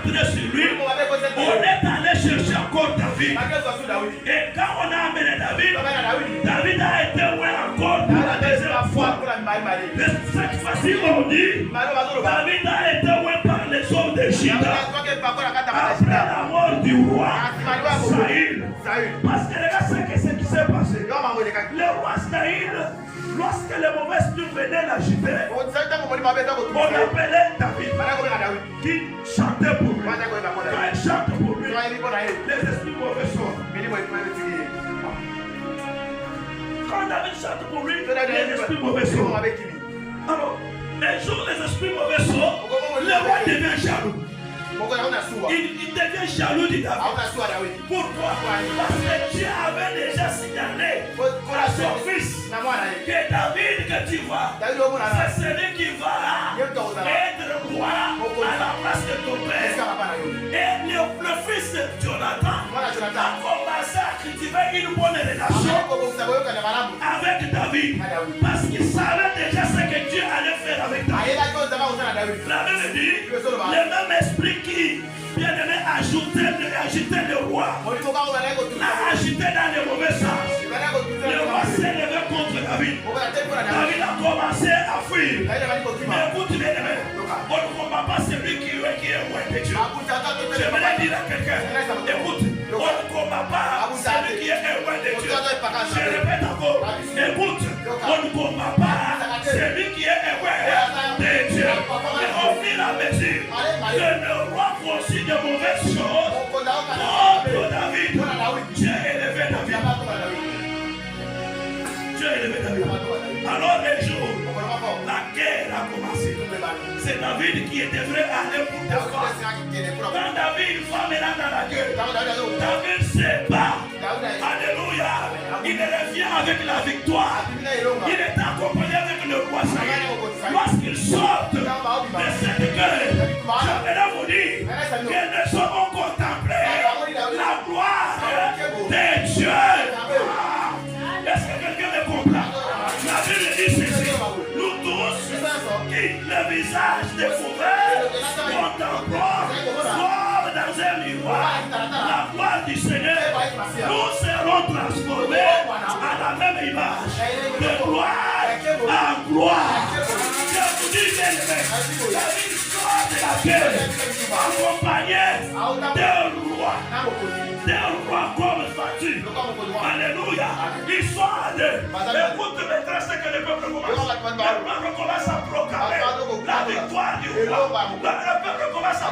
entré sur lui, on est allé chercher encore David. Et quand on a amené David, David a été loin encore pour la deuxième fois. Cette fois-ci, on dit, David a été loin par les hommes de Juda. Après la mort du roi Saïl. Parce que regarde ce qui s'est passé. Le roi Saïl, lorsque le mauvais esprit venait l'agiter, on appelait David qui chantait pour lui. Quand il chante pour lui, les esprits mauvais sortent. Quand David chante pour lui, les esprits mauvais sortent. Alors, un jour les esprits mauvais sortent, le roi devient jaloux. Il devient jaloux de David. Pourquoi? Parce que Dieu avait déjà signalé à son fils que David que tu vois, c'est celui qui va être roi à la place de ton père. Et le fils de Jonathan a commencé à cultiver une bonne relation avec David. Parce qu'il savait déjà ce que Dieu allait faire avec David. La Bible dit, le même esprit qui, bien aimé, agitait le roi, l'a agité dans le mauvais sens. Le roi s'est levé contre David. David a commencé à fuir. Mais écoute, bien aimé, on ne combat pas celui qui est loin de Dieu. J'aimerais dire à quelqu'un, écoute, on ne combat pas celui qui est loin de Dieu. Je répète encore, écoute, on ne combat pas celui qui est loin de Dieu. Mais au fur et à mesure que le roi poursuit de mauvaises choses contre David, Dieu a élevé David. Dieu a élevé David. Alors un jour, la guerre a commencé. C'est David qui devrait aller pour défendre. Quand David va maintenant dans la guerre, David se bat. Alléluia. Il revient avec la victoire. Il est accompagné avec le roi Saïl. Lorsqu'il sort de cette guerre, j'aimerais vous dire que nous sommes contemplés la gloire de Dieu. Est-ce que quelqu'un me comprend? La Bible dit ceci. Nous tous, qui le visage découvert, contemplons comme dans un miroir la gloire du Seigneur, nous serons transformés à la même image, de gloire en gloire. Je vous dis, bien aimé, David sort de la guerre, accompagné d'un roi comme statut. Alléluia. Ils sont allés. Écoute maintenant ce que le peuple commence. Le peuple commence à proclamer la victoire du roi. Le peuple commence à